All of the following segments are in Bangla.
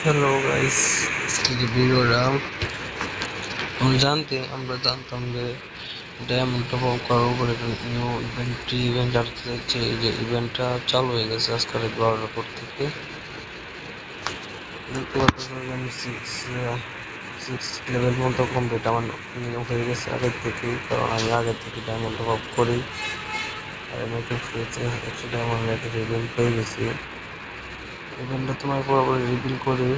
হ্যালো গাইস, আজকে যে ভিডিওটা আমরা জানতাম যে ডায়মন্ড টপ আপ করার উপর একটা নিউ ইভেন্ট আসতে যাচ্ছে। এই যে ইভেন্টটা চালু হয়ে গেছে আজকে রাত 12টার পর থেকে। দেখতে পাচ্ছেন যে আমি সিক্স লেভেল পর্যন্ত কমপ্লিট আমার নিয়ে হয়ে গেছে আগের থেকেই, কারণ আমি আগে থেকে ডায়মন্ড টপ আপ করি। আর আমি একটা ফ্রিতে 100 ডায়মন্ড একটা ইভেন্ট পেয়ে গেছি। ইভেন্টটা তোমার পুরোপুরি রিভিল করি।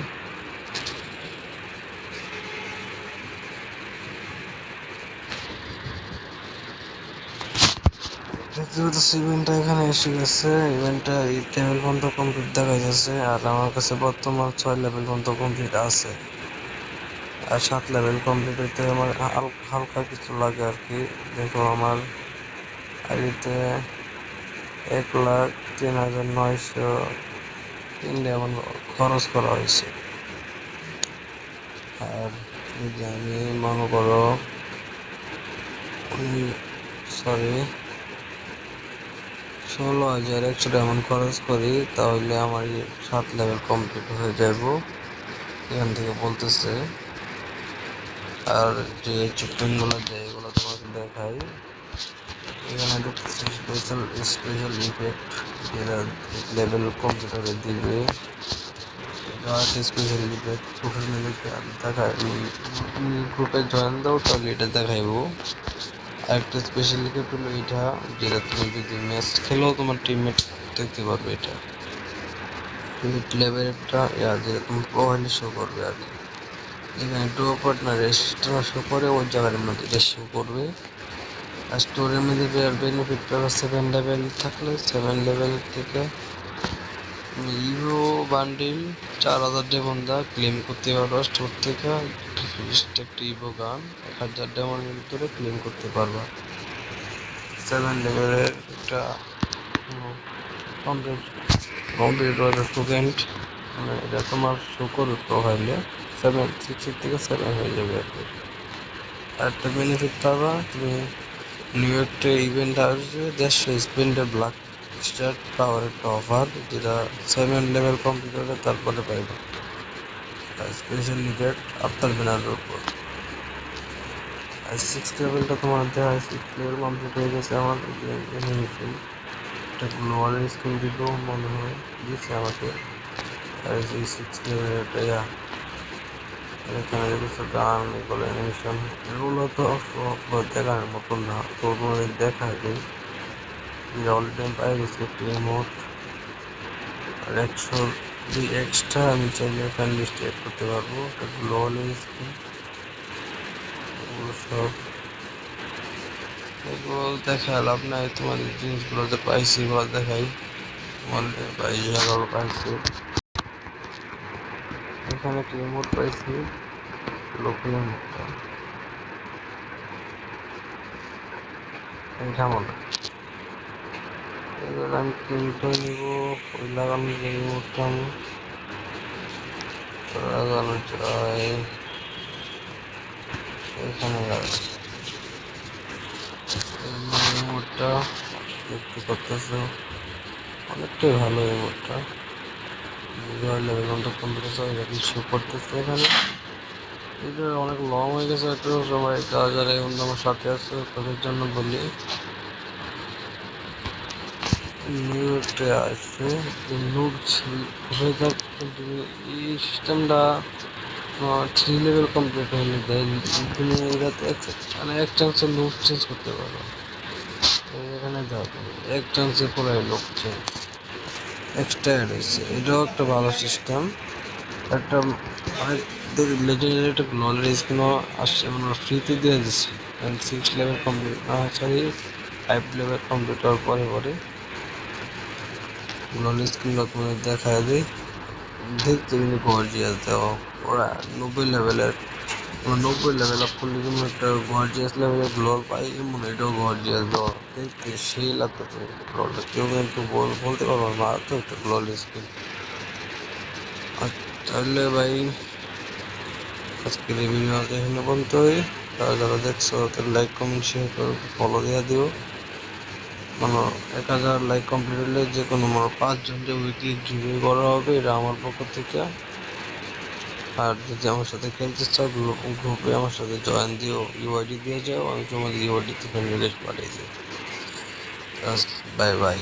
দেখতে পাচ্ছি ইভেন্টটা এখানে এসে গেছে। ইভেন্টটা 8 লেভেল পর্যন্ত কমপ্লিট দেখা যাচ্ছে, আর আমার কাছে বর্তমান 6 লেভেল পর্যন্ত কমপ্লিট আছে। আর 7 লেভেল কমপ্লিট হইতে আমার হালকা কিছু লাগে আর কি। দেখো আমার আইডিতে 1,03,903 ডায়মন্ড খরচ করা হয়েছে। আর এই যে আমি মনে করো সরি 16,100 ডায়মন্ড খরচ করি, তাহলে আমার 7 লেভেল কমপ্লিট হয়ে যাব এখান থেকে বলতেছে। আর যে চিকন গুলো দেয় এগুলো তোমাকে দেখাই। এখানে দেখতেছি স্পেশাল ইফেক্ট যেটা লেভেল কম্পিউটারে দিবে। এটা একটা স্পেশাল ইফেক্ট প্রফেশনাল দেখায়। তুমি গ্রুপে জয়েন দাও তাহলে এটা দেখাইবো। আরেকটা স্পেশাল ইফেক্ট হলো এটা, যেটা তুমি যদি ম্যাচ খেলো তোমার টিমমেট দেখতে পারবে। এটা লেভেলটা যেটা তোমার প্রোফাইলে শো করবে আর কি। যেখানে ডুও পার্টনার রেজিস্টার শো করে ওই জায়গার মধ্যে এটা শো করবে। আর স্টোরের মধ্যে বেনিফিট পাবে 7 লেভেল থাকলে 7 লেভেল থেকে তুমি ইভো বান্ডিল 4,000 ডেমন ক্লেম করতে পারবা স্টোর থেকে। একটা ইভো গান 1,000 ডেমনের ভিতরে ক্লেম করতে পারবা। 7 লেভেলের একটা কমপ্লিট কম্পিউটার স্টুডেন্ট, মানে এটা তোমার শো করবে প্রোফাইলে। 6 থেকে 7 হয়ে যাবে আর কি। আর একটা বেনিফিট পাবা তুমি, নিউ একটা ইভেন্ট আসবে 150 স্পিন্ডের ব্ল্যাক স্টার্ট পাওয়ার একটা অফার, যেটা 7 লেভেল কম্পিউটারে তারপরে পাইবে। স্পেশাল ইভেন্ট আফতার ব্যানারের উপর। আর 6 লেভেলটা তোমার দেওয়া হয়, 6 লেভেল কমপ্লিট হয়ে গেছে আমার। এনিমেশন একটা গ্লোয়াল স্কিন দিল মনে হয়, দিচ্ছে আমাকে। আর এই 6 লেভেলের একটা এখানে দেখছো গান, এগুলো অ্যানিমেশন, এগুলো তো সব দেখার মতন না, তো তোমাদের দেখায় দিই। অলরেডি আমি পাই গেছি একটি ইমোট। আর 102 এক্সট্রা আমি চাইলে ফ্যান লিস্টে অ্যাড করতে পারবো। গ্লোবাল স্কিন এগুলো সব, এগুলো দেখা লাভ নাই। তোমাদের জিনিসগুলো যে পাইছি এগুলো দেখাই। অলরেডি 22,000 পাইছি। এখানে একটি ইমোট পাইছি, লোকাল ইমোটটা যেমন এবার আমি কিনতে নিব। ওই লাগানো যে ইমোটটা আমি লাগানো চাই এখানে লাগাই। এই ইমোটটা দেখতে পাচ্তেছো অনেকটাই ভালো। ইমোটটা লেভেল অন কম্পিউটার এটা শো করতেছে এখানে। এটা অনেক লং হয়ে গেছে, একটু সবাই যারা যারা এখন আমার সাথে আছে তাদের জন্য বলি। নিউ একটা আসছে নোট হয়ে যাক, কিন্তু এই সিস্টেমটা 3 লেভেল কমপ্লিট হলে দেয়। তুমি এটাতে মানে এক চান্সে লুক চেঞ্জ করতে পারো। এখানে যাও তুমি এক চান্সে পুরো লুক চেঞ্জ এক্সট্রা অ্যাড হয়েছে, এটাও একটা ভালো সিস্টেম। একটা অনেক লেজেন্ডারি একটা গ্লোয়ালের স্কিনও আসছে, মানে ফ্রিতে দিয়ে দিচ্ছে। 6 level complete sorry 5 level complete হওয়ার পরে পরে গ্লোয়াল স্কিনগুলো তোমাদের দেখা দেয়। দেখতে কিন্তু গর্জিয়াস দেওয়া। ওরা 90 লেভেলের, 90 লেভেল আপ করলে যেমন একটা গর্জিয়াস লেভেলের গ্লোয়াল পাই, এমন এটাও গর্জিয়াস দেওয়া। দেখতে সেই লাগতেছে গ্লোয়ালটা, কেউ কিন্তু বলতে পারবো না তো একটা গ্লোয়াল স্কিন। আর তাহলে ভাই আজকের এই ভিডিও এখানে পর্যন্তই। যারা যারা দেখছো তাদের লাইক কমেন্ট শেয়ার করো, ফলো দিয়ে দিও। মানে 1,000 লাইক কমপ্লিট হলে যে কোনো 5 জনকে উইকলি গিভওয়ে করা হবে, এটা আমার পক্ষ থেকে। আর যদি আমার সাথে খেলতে চাও গ্রুপে আমার সাথে জয়েন দিও, ইউআইডি দিয়ে যাও, আমি তোমাদের ইউআইডিতে ফ্রেন্ড রিকোয়েস্ট পাঠিয়ে দিই। Bye bye.